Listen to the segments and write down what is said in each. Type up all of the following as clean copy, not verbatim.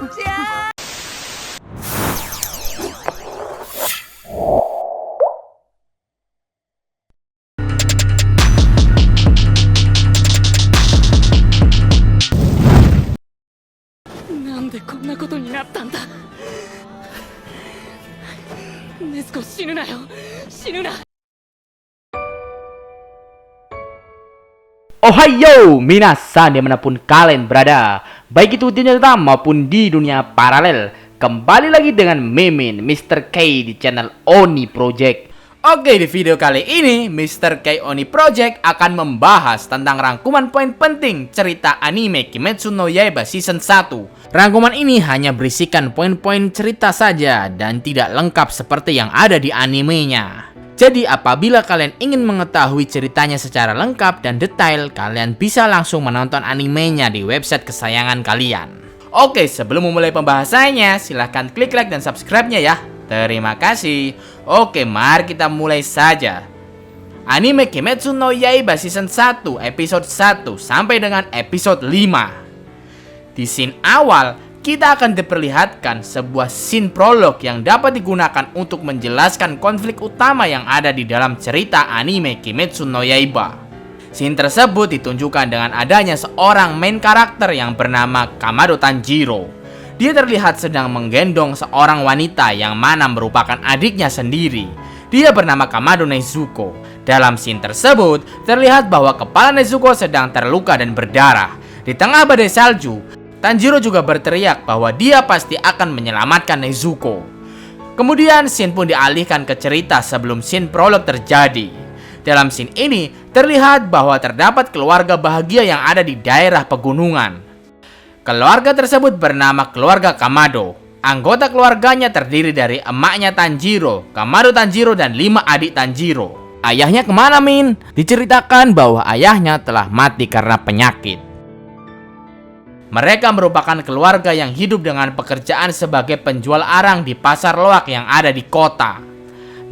なんでこんなことになったんだ。ネズコ死ぬなよ、死ぬな。Ohayo minasan dimanapun kalian berada, baik itu di dunia nyata maupun di dunia paralel. Kembali lagi dengan Mimin Mr. K di channel Oni Project. Oke, di video kali ini Mr. K Oni Project akan membahas tentang rangkuman poin penting cerita anime Kimetsu no Yaiba Season 1. Rangkuman ini hanya berisikan poin-poin cerita saja dan tidak lengkap seperti yang ada di animenya. Jadi apabila kalian ingin mengetahui ceritanya secara lengkap dan detail, kalian bisa langsung menonton animenya di website kesayangan kalian. Oke, sebelum memulai pembahasannya, silahkan klik like dan subscribe-nya ya. Terima kasih. Oke, mari kita mulai saja. Anime Kimetsu no Yaiba Season 1 episode 1 sampai dengan episode 5. Di scene awal, kita akan diperlihatkan sebuah scene prolog yang dapat digunakan untuk menjelaskan konflik utama yang ada di dalam cerita anime Kimetsu no Yaiba. Scene tersebut ditunjukkan dengan adanya seorang main karakter yang bernama Kamado Tanjiro. Dia terlihat sedang menggendong seorang wanita yang mana merupakan adiknya sendiri. Dia bernama Kamado Nezuko. Dalam scene tersebut, terlihat bahwa kepala Nezuko sedang terluka dan berdarah. Di tengah badai salju, Tanjiro juga berteriak bahwa dia pasti akan menyelamatkan Nezuko. Kemudian scene pun dialihkan ke cerita sebelum scene prolog terjadi. Dalam scene ini, terlihat bahwa terdapat keluarga bahagia yang ada di daerah pegunungan. Keluarga tersebut bernama keluarga Kamado. Anggota keluarganya terdiri dari emaknya Tanjiro, Kamado Tanjiro, dan 5 adik Tanjiro. Ayahnya kemana, Min? Diceritakan bahwa ayahnya telah mati karena penyakit. Mereka merupakan keluarga yang hidup dengan pekerjaan sebagai penjual arang di pasar loak yang ada di kota.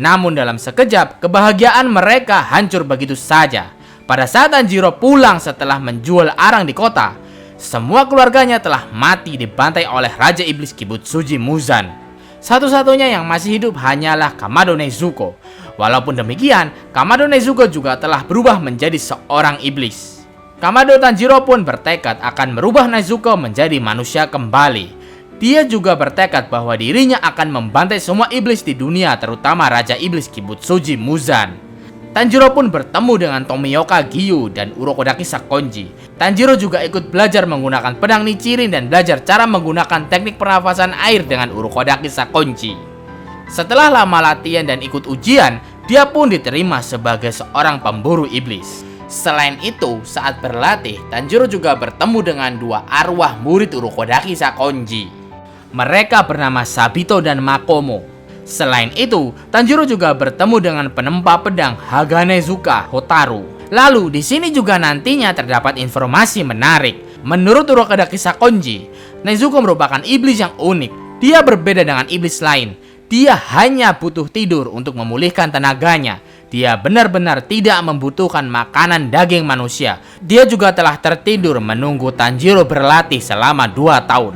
Namun dalam sekejap, kebahagiaan mereka hancur begitu saja. Pada saat Tanjiro pulang setelah menjual arang di kota, semua keluarganya telah mati dibantai oleh Raja Iblis Kibutsuji Muzan. Satu-satunya yang masih hidup hanyalah Kamado Nezuko. Walaupun demikian, Kamado Nezuko juga telah berubah menjadi seorang iblis. Kamado Tanjiro pun bertekad akan merubah Nezuko menjadi manusia kembali. Dia juga bertekad bahwa dirinya akan membantai semua iblis di dunia, terutama Raja Iblis Kibutsuji Muzan. Tanjiro pun bertemu dengan Tomioka Gyu dan Urokodaki Sakonji. Tanjiro juga ikut belajar menggunakan pedang Nichirin dan belajar cara menggunakan teknik pernafasan air dengan Urokodaki Sakonji. Setelah lama latihan dan ikut ujian, dia pun diterima sebagai seorang pemburu iblis. Selain itu, saat berlatih, Tanjiro juga bertemu dengan 2 arwah murid Urokodaki Sakonji. Mereka bernama Sabito dan Makomo. Selain itu, Tanjiro juga bertemu dengan penempa pedang Haganezuka Hotaru. Lalu di sini juga nantinya terdapat informasi menarik. Menurut Urokodaki Sakonji, Nezuko merupakan iblis yang unik. Dia berbeda dengan iblis lain. Dia hanya butuh tidur untuk memulihkan tenaganya. Dia benar-benar tidak membutuhkan makanan daging manusia. Dia juga telah tertidur menunggu Tanjiro berlatih selama 2 tahun.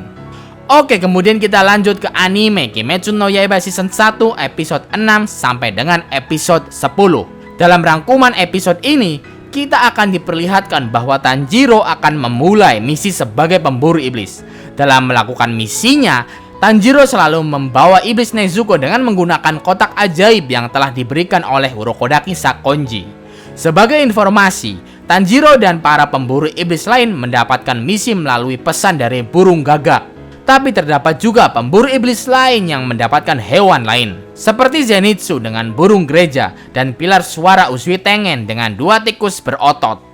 Oke, kemudian kita lanjut ke anime Kimetsu no Yaiba Season 1 episode 6 sampai dengan episode 10. Dalam rangkuman episode ini, kita akan diperlihatkan bahwa Tanjiro akan memulai misi sebagai pemburu iblis. Dalam melakukan misinya, Tanjiro selalu membawa iblis Nezuko dengan menggunakan kotak ajaib yang telah diberikan oleh Urokodaki Sakonji. Sebagai informasi, Tanjiro dan para pemburu iblis lain mendapatkan misi melalui pesan dari burung gagak. Tapi terdapat juga pemburu iblis lain yang mendapatkan hewan lain, seperti Zenitsu dengan burung gereja dan pilar suara Uzui Tengen dengan 2 tikus berotot.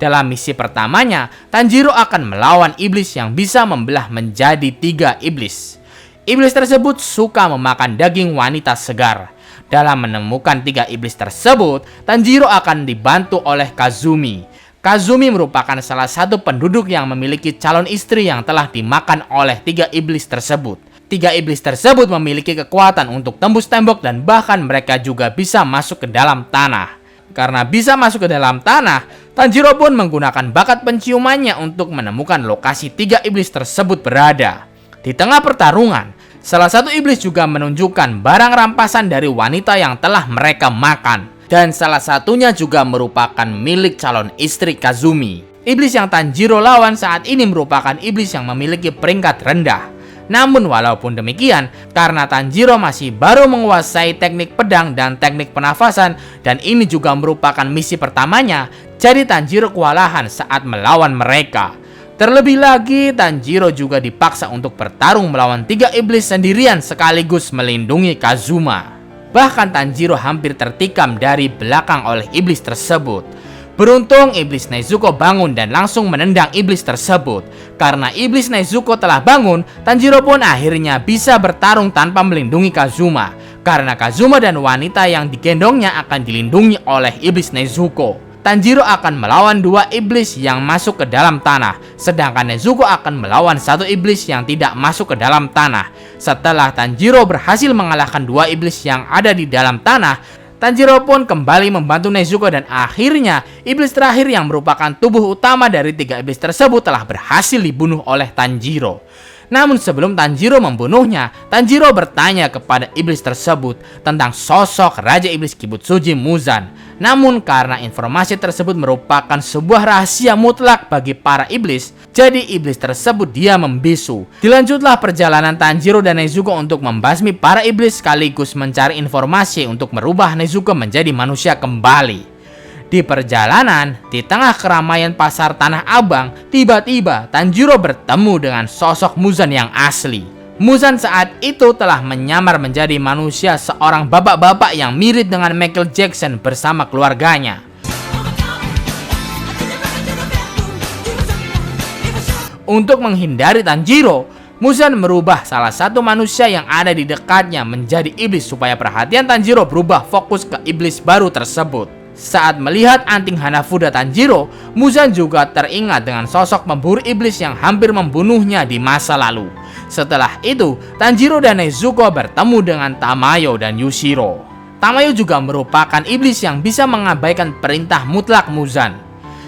Dalam misi pertamanya, Tanjiro akan melawan iblis yang bisa membelah menjadi 3 iblis. Iblis tersebut suka memakan daging wanita segar. Dalam menemukan 3 iblis tersebut, Tanjiro akan dibantu oleh Kazumi. Kazumi merupakan salah satu penduduk yang memiliki calon istri yang telah dimakan oleh 3 iblis tersebut. 3 iblis tersebut memiliki kekuatan untuk tembus tembok dan bahkan mereka juga bisa masuk ke dalam tanah. Karena bisa masuk ke dalam tanah, Tanjiro pun menggunakan bakat penciumannya untuk menemukan lokasi 3 iblis tersebut berada. Di tengah pertarungan, salah satu iblis juga menunjukkan barang rampasan dari wanita yang telah mereka makan. Dan salah satunya juga merupakan milik calon istri Kazumi. Iblis yang Tanjiro lawan saat ini merupakan iblis yang memiliki peringkat rendah. Namun walaupun demikian, karena Tanjiro masih baru menguasai teknik pedang dan teknik pernafasan, dan ini juga merupakan misi pertamanya, jadi Tanjiro kewalahan saat melawan mereka. Terlebih lagi, Tanjiro juga dipaksa untuk bertarung melawan 3 iblis sendirian sekaligus melindungi Kazuma. Bahkan Tanjiro hampir tertikam dari belakang oleh iblis tersebut. Beruntung iblis Nezuko bangun dan langsung menendang iblis tersebut. Karena iblis Nezuko telah bangun, Tanjiro pun akhirnya bisa bertarung tanpa melindungi Kazuma. Karena Kazuma dan wanita yang digendongnya akan dilindungi oleh iblis Nezuko. Tanjiro akan melawan 2 iblis yang masuk ke dalam tanah, sedangkan Nezuko akan melawan 1 iblis yang tidak masuk ke dalam tanah. Setelah Tanjiro berhasil mengalahkan 2 iblis yang ada di dalam tanah, Tanjiro pun kembali membantu Nezuko dan akhirnya iblis terakhir yang merupakan tubuh utama dari 3 iblis tersebut telah berhasil dibunuh oleh Tanjiro. Namun sebelum Tanjiro membunuhnya, Tanjiro bertanya kepada iblis tersebut tentang sosok Raja Iblis Kibutsuji Muzan. Namun karena informasi tersebut merupakan sebuah rahasia mutlak bagi para iblis, jadi iblis tersebut dia membisu. Dilanjutlah perjalanan Tanjiro dan Nezuko untuk membasmi para iblis sekaligus mencari informasi untuk merubah Nezuko menjadi manusia kembali. Di perjalanan, di tengah keramaian pasar Tanah Abang, tiba-tiba Tanjiro bertemu dengan sosok Muzan yang asli. Muzan saat itu telah menyamar menjadi manusia seorang bapak-bapak yang mirip dengan Michael Jackson bersama keluarganya. Untuk menghindari Tanjiro, Muzan merubah salah satu manusia yang ada di dekatnya menjadi iblis supaya perhatian Tanjiro berubah fokus ke iblis baru tersebut. Saat melihat anting Hanafuda Tanjiro, Muzan juga teringat dengan sosok pemburu iblis yang hampir membunuhnya di masa lalu. Setelah itu, Tanjiro dan Nezuko bertemu dengan Tamayo dan Yushiro. Tamayo juga merupakan iblis yang bisa mengabaikan perintah mutlak Muzan.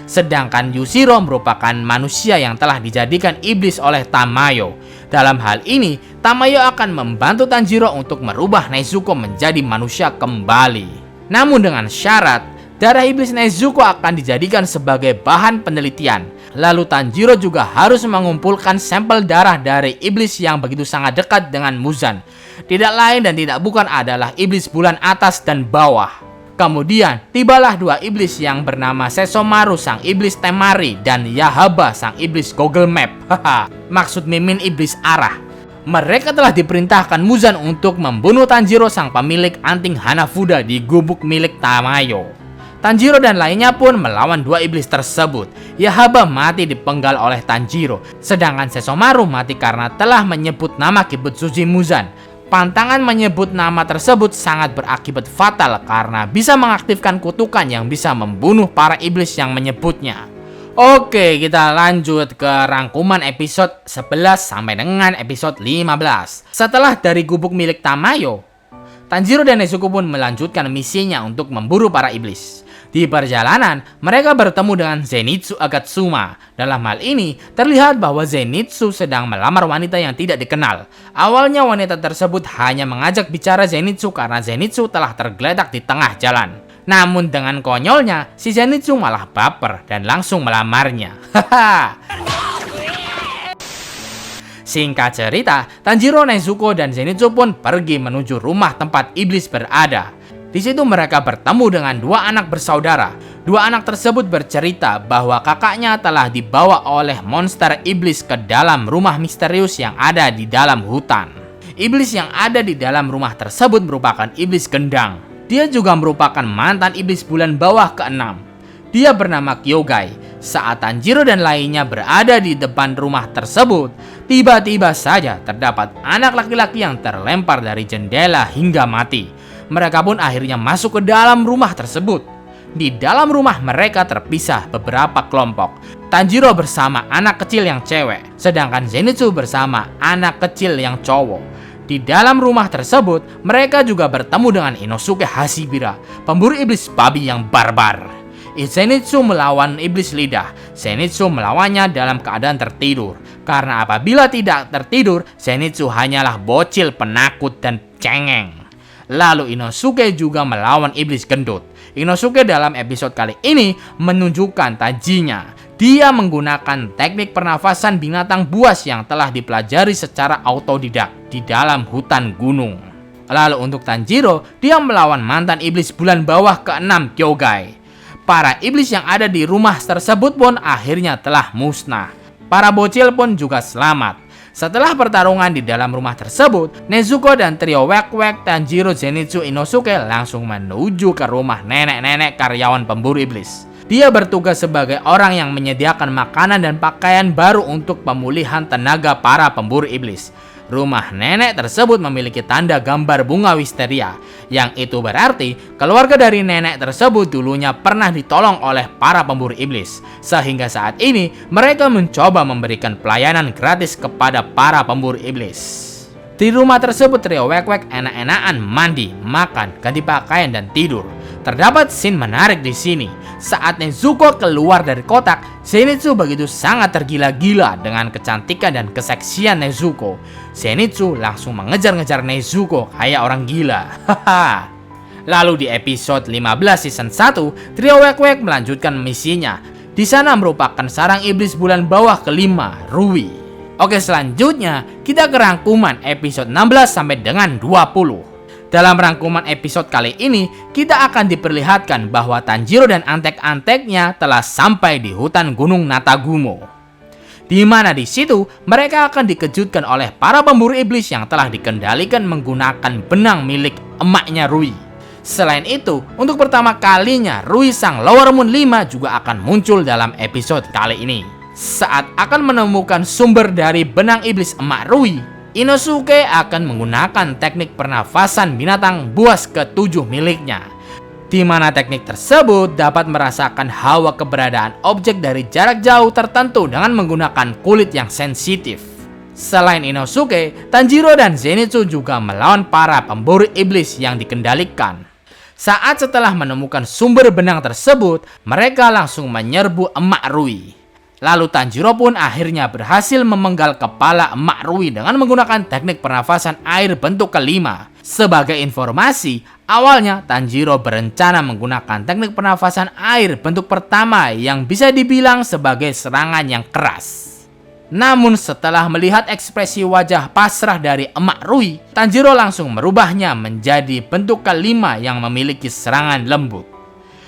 Sedangkan Yushiro merupakan manusia yang telah dijadikan iblis oleh Tamayo. Dalam hal ini, Tamayo akan membantu Tanjiro untuk merubah Nezuko menjadi manusia kembali. Namun dengan syarat, darah iblis Nezuko akan dijadikan sebagai bahan penelitian. Lalu Tanjiro juga harus mengumpulkan sampel darah dari iblis yang begitu sangat dekat dengan Muzan. Tidak lain dan tidak bukan adalah iblis bulan atas dan bawah. Kemudian tibalah 2 iblis yang bernama Sesomaru sang iblis Temari dan Yahaba sang iblis Google Map. Maksud mimin iblis arah. Mereka telah diperintahkan Muzan untuk membunuh Tanjiro sang pemilik anting Hanafuda di gubuk milik Tamayo. Tanjiro dan lainnya pun melawan 2 iblis tersebut. Yahaba mati dipenggal oleh Tanjiro, sedangkan Sesomaru mati karena telah menyebut nama Kibutsuji Muzan. Pantangan menyebut nama tersebut sangat berakibat fatal karena bisa mengaktifkan kutukan yang bisa membunuh para iblis yang menyebutnya. Oke, kita lanjut ke rangkuman episode 11 sampai dengan episode 15. Setelah dari gubuk milik Tamayo, Tanjiro dan Nezuko pun melanjutkan misinya untuk memburu para iblis. Di perjalanan, mereka bertemu dengan Zenitsu Agatsuma. Dalam hal ini, terlihat bahwa Zenitsu sedang melamar wanita yang tidak dikenal. Awalnya wanita tersebut hanya mengajak bicara Zenitsu karena Zenitsu telah tergeletak di tengah jalan. Namun dengan konyolnya, si Zenitsu malah baper dan langsung melamarnya. Singkat cerita, Tanjiro, Nezuko, dan Zenitsu pun pergi menuju rumah tempat iblis berada. Di situ mereka bertemu dengan 2 anak bersaudara. 2 anak tersebut bercerita bahwa kakaknya telah dibawa oleh monster iblis ke dalam rumah misterius yang ada di dalam hutan. Iblis yang ada di dalam rumah tersebut merupakan iblis gendang. Dia juga merupakan mantan iblis bulan bawah ke-6. Dia bernama Kyogai. Saat Tanjiro dan lainnya berada di depan rumah tersebut, tiba-tiba saja terdapat anak laki-laki yang terlempar dari jendela hingga mati. Mereka pun akhirnya masuk ke dalam rumah tersebut. Di dalam rumah mereka terpisah beberapa kelompok. Tanjiro bersama anak kecil yang cewek, sedangkan Zenitsu bersama anak kecil yang cowok. Di dalam rumah tersebut, mereka juga bertemu dengan Inosuke Hashibira, pemburu iblis babi yang barbar. Zenitsu melawan iblis lidah. Zenitsu melawannya dalam keadaan tertidur. Karena apabila tidak tertidur, Zenitsu hanyalah bocil penakut dan cengeng. Lalu Inosuke juga melawan iblis gendut. Inosuke dalam episode kali ini menunjukkan tajinya. Dia menggunakan teknik pernafasan binatang buas yang telah dipelajari secara autodidak di dalam hutan gunung. Lalu untuk Tanjiro, dia melawan mantan iblis bulan bawah ke-6 Kyogai. Para iblis yang ada di rumah tersebut pun akhirnya telah musnah. Para bocil pun juga selamat. Setelah pertarungan di dalam rumah tersebut, Nezuko dan trio Wek-Wek, Tanjiro, Zenitsu, Inosuke langsung menuju ke rumah nenek-nenek karyawan pemburu iblis. Dia bertugas sebagai orang yang menyediakan makanan dan pakaian baru untuk pemulihan tenaga para pemburu iblis. Rumah nenek tersebut memiliki tanda gambar bunga wisteria, yang itu berarti keluarga dari nenek tersebut dulunya pernah ditolong oleh para pemburu iblis, sehingga saat ini mereka mencoba memberikan pelayanan gratis kepada para pemburu iblis. Di rumah tersebut trio Wek-Wek enak-enakan mandi, makan, ganti pakaian, dan tidur. Terdapat scene menarik di sini. Saat Nezuko keluar dari kotak, Zenitsu begitu sangat tergila-gila dengan kecantikan dan keseksian Nezuko. Zenitsu langsung mengejar-ngejar Nezuko kayak orang gila. Lalu di episode 15 season 1, trio Wek-Wek melanjutkan misinya. Di sana merupakan sarang iblis bulan bawah kelima, Rui. Oke, selanjutnya kita ke rangkuman episode 16 sampai dengan 20. Dalam rangkuman episode kali ini, kita akan diperlihatkan bahwa Tanjiro dan antek-anteknya telah sampai di hutan Gunung Natagumo. Di mana di situ mereka akan dikejutkan oleh para pemburu iblis yang telah dikendalikan menggunakan benang milik emaknya Rui. Selain itu, untuk pertama kalinya Rui sang Lower Moon 5 juga akan muncul dalam episode kali ini. Saat akan menemukan sumber dari benang iblis emak Rui, Inosuke akan menggunakan teknik pernafasan binatang buas ke-7 miliknya, di mana teknik tersebut dapat merasakan hawa keberadaan objek dari jarak jauh tertentu dengan menggunakan kulit yang sensitif. Selain Inosuke, Tanjiro dan Zenitsu juga melawan para pemburu iblis yang dikendalikan. Saat setelah menemukan sumber benang tersebut, mereka langsung menyerbu emak Rui. Lalu Tanjiro pun akhirnya berhasil memenggal kepala emak Rui dengan menggunakan teknik pernafasan air bentuk kelima. Sebagai informasi, awalnya Tanjiro berencana menggunakan teknik pernafasan air bentuk pertama yang bisa dibilang sebagai serangan yang keras. Namun setelah melihat ekspresi wajah pasrah dari emak Rui, Tanjiro langsung merubahnya menjadi bentuk kelima yang memiliki serangan lembut.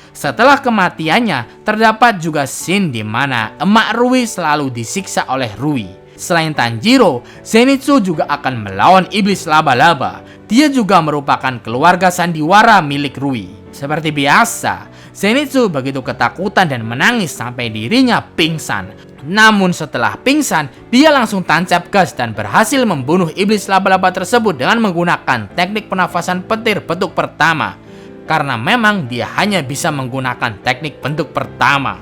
Setelah kematiannya, terdapat juga scene di mana emak Rui selalu disiksa oleh Rui. Selain Tanjiro, Zenitsu juga akan melawan iblis laba-laba. Dia juga merupakan keluarga sandiwara milik Rui. Seperti biasa, Zenitsu begitu ketakutan dan menangis sampai dirinya pingsan. Namun setelah pingsan, dia langsung tancap gas dan berhasil membunuh iblis laba-laba tersebut dengan menggunakan teknik pernafasan petir bentuk pertama. Karena memang dia hanya bisa menggunakan teknik bentuk pertama.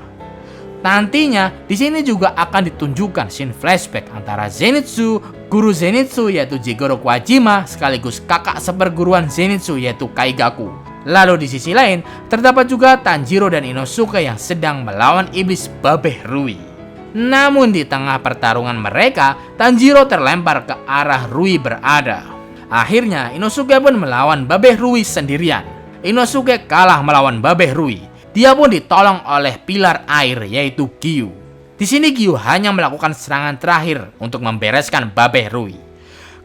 Nantinya di sini juga akan ditunjukkan scene flashback antara Zenitsu, guru Zenitsu yaitu Jigoro Kuwajima sekaligus kakak seperguruan Zenitsu yaitu Kaigaku. Lalu di sisi lain terdapat juga Tanjiro dan Inosuke yang sedang melawan iblis babeh Rui. Namun di tengah pertarungan mereka, Tanjiro terlempar ke arah Rui berada. Akhirnya Inosuke pun melawan babeh Rui sendirian. Inosuke kalah melawan babeh Rui. Dia pun ditolong oleh pilar air yaitu Giyu. Di sini Giyu hanya melakukan serangan terakhir untuk membereskan babeh Rui.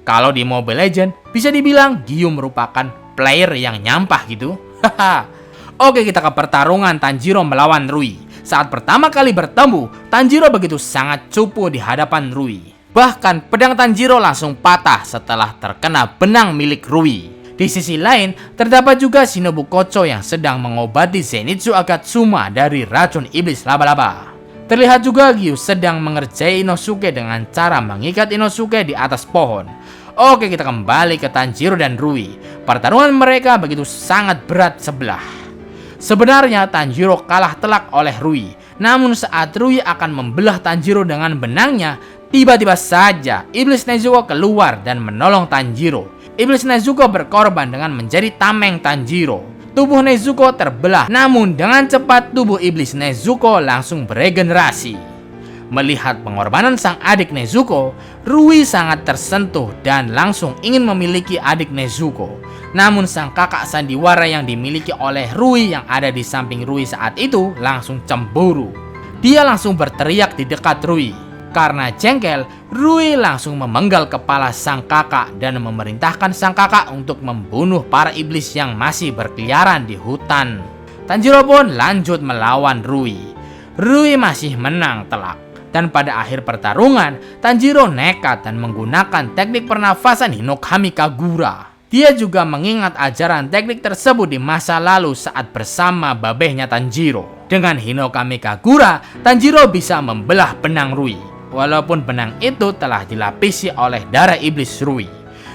Kalau di Mobile Legends bisa dibilang Giyu merupakan player yang nyampah gitu. Oke, kita ke pertarungan Tanjiro melawan Rui. Saat pertama kali bertemu, Tanjiro begitu sangat cupu di hadapan Rui. Bahkan pedang Tanjiro langsung patah setelah terkena benang milik Rui. Di sisi lain, terdapat juga Shinobu Kocho yang sedang mengobati Zenitsu Agatsuma dari racun iblis laba-laba. Terlihat juga Giyu sedang mengerjai Inosuke dengan cara mengikat Inosuke di atas pohon. Oke, kita kembali ke Tanjiro dan Rui. Pertarungan mereka begitu sangat berat sebelah. Sebenarnya Tanjiro kalah telak oleh Rui. Namun saat Rui akan membelah Tanjiro dengan benangnya, tiba-tiba saja iblis Nezuko keluar dan menolong Tanjiro. Iblis Nezuko berkorban dengan menjadi tameng Tanjiro. tubuh Nezuko terbelah. Namun dengan cepat tubuh iblis Nezuko langsung beregenerasi. Melihat pengorbanan sang adik Nezuko, Rui sangat tersentuh dan langsung ingin memiliki adik Nezuko. Namun sang kakak sandiwara yang dimiliki oleh Rui yang ada di samping Rui saat itu langsung cemburu. Dia langsung berteriak di dekat Rui. Karena jengkel, Rui langsung memenggal kepala sang kakak dan memerintahkan sang kakak untuk membunuh para iblis yang masih berkeliaran di hutan. Tanjiro pun lanjut melawan Rui. Rui masih menang telak. Dan pada akhir pertarungan, Tanjiro nekat dan menggunakan teknik pernafasan Hinokami Kagura. Dia juga mengingat ajaran teknik tersebut di masa lalu saat bersama babehnya Tanjiro. Dengan Hinokami Kagura, Tanjiro bisa membelah benang Rui. Walaupun benang itu telah dilapisi oleh darah iblis Rui.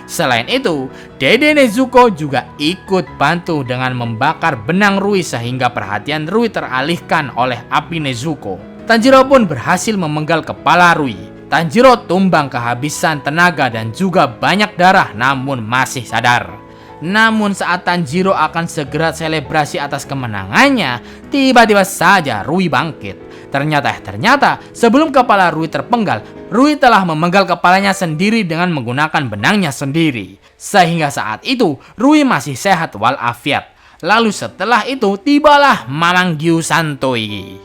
Selain itu, Dede Nezuko juga ikut bantu dengan membakar benang Rui sehingga perhatian Rui teralihkan oleh api Nezuko. Tanjiro pun berhasil memenggal kepala Rui. Tanjiro tumbang kehabisan tenaga dan juga banyak darah namun masih sadar. Namun saat Tanjiro akan segera selebrasi atas kemenangannya, tiba-tiba saja Rui bangkit. Ternyata sebelum kepala Rui terpenggal, Rui telah memenggal kepalanya sendiri dengan menggunakan benangnya sendiri. Sehingga saat itu Rui masih sehat walafiat. Lalu setelah itu tibalah Mamang Gyusantoi.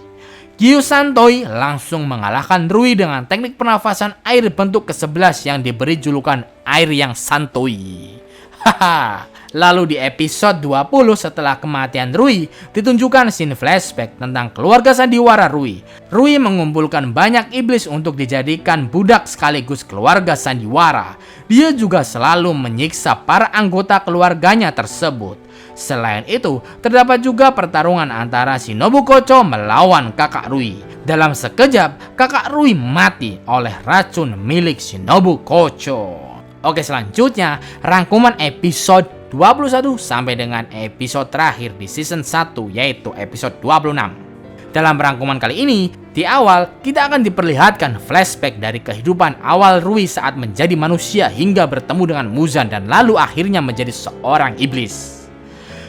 Gyusantoi langsung mengalahkan Rui dengan teknik pernafasan air bentuk ke-11 yang diberi julukan air yang santoi. Haha. Lalu di episode 20 setelah kematian Rui, ditunjukkan scene flashback tentang keluarga sandiwara Rui. Rui mengumpulkan banyak iblis untuk dijadikan budak sekaligus keluarga sandiwara. Dia juga selalu menyiksa para anggota keluarganya tersebut. Selain itu, terdapat juga pertarungan antara Shinobu Kocho melawan kakak Rui. Dalam sekejap, kakak Rui mati oleh racun milik Shinobu Kocho. Oke, selanjutnya rangkuman episode 21 sampai dengan episode terakhir di season 1 yaitu episode 26. Dalam rangkuman kali ini, di awal kita akan diperlihatkan flashback dari kehidupan awal Rui saat menjadi manusia hingga bertemu dengan Muzan dan lalu akhirnya menjadi seorang iblis.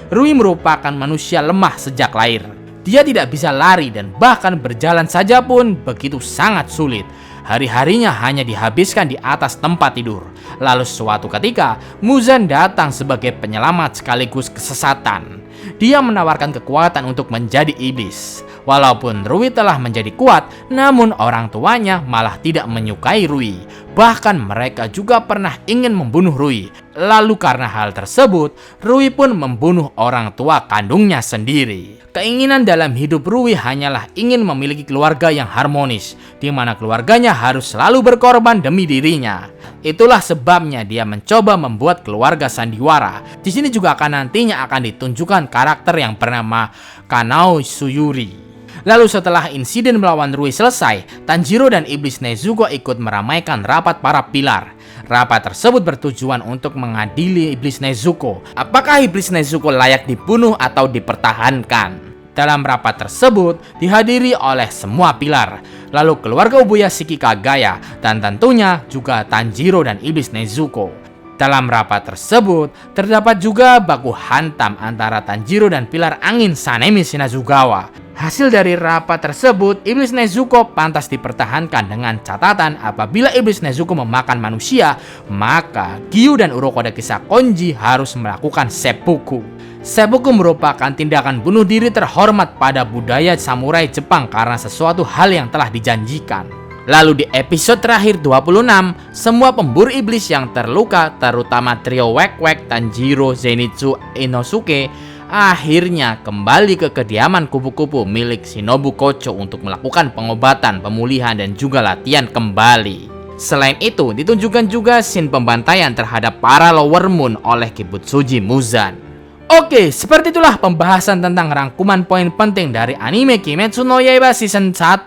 Rui merupakan manusia lemah sejak lahir. Dia tidak bisa lari dan bahkan berjalan saja pun begitu sangat sulit. Hari-harinya hanya dihabiskan di atas tempat tidur. Lalu suatu ketika, Muzan datang sebagai penyelamat sekaligus kesesatan. Dia menawarkan kekuatan untuk menjadi iblis. Walaupun Rui telah menjadi kuat, namun orang tuanya malah tidak menyukai Rui. Bahkan mereka juga pernah ingin membunuh Rui. Lalu karena hal tersebut, Rui pun membunuh orang tua kandungnya sendiri. Keinginan dalam hidup Rui hanyalah ingin memiliki keluarga yang harmonis, di mana keluarganya harus selalu berkorban demi dirinya. Itulah sebabnya dia mencoba membuat keluarga sandiwara. Di sini juga nantinya akan ditunjukkan karakter yang bernama Kanao Suyuri. Lalu setelah insiden melawan Rui selesai, Tanjiro dan iblis Nezuko ikut meramaikan rapat para pilar. Rapat tersebut bertujuan untuk mengadili iblis Nezuko. Apakah iblis Nezuko layak dibunuh atau dipertahankan? Dalam rapat tersebut dihadiri oleh semua pilar, lalu keluarga Ubuya Shiki Kagaya, dan tentunya juga Tanjiro dan iblis Nezuko. Dalam rapat tersebut terdapat juga baku hantam antara Tanjiro dan pilar angin Sanemi Shinazugawa. Hasil dari rapat tersebut, iblis Nezuko pantas dipertahankan dengan catatan apabila iblis Nezuko memakan manusia, maka Gyu dan Urokoda Kisah Konji harus melakukan seppuku. Seppuku merupakan tindakan bunuh diri terhormat pada budaya samurai Jepang karena sesuatu hal yang telah dijanjikan. Lalu di episode terakhir 26, semua pemburu iblis yang terluka, terutama trio Wek-Wek, Tanjiro, Zenitsu, Inosuke, akhirnya kembali ke kediaman kupu-kupu milik Shinobu Kocho untuk melakukan pengobatan, pemulihan, dan juga latihan kembali. Selain itu, ditunjukkan juga scene pembantaian terhadap para Lower Moon oleh Kibutsuji Muzan. Oke, seperti itulah pembahasan tentang rangkuman poin penting dari anime Kimetsu no Yaiba Season 1.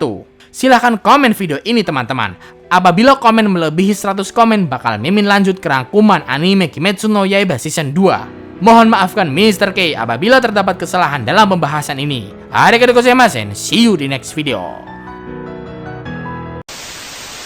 Silahkan komen video ini teman-teman. Apabila komen melebihi 100 komen, bakal Mimin lanjut ke rangkuman anime Kimetsu no Yaiba Season 2. Mohon maafkan Mr. K apabila terdapat kesalahan dalam pembahasan ini. Arigatou gozaimasu, see you di next video.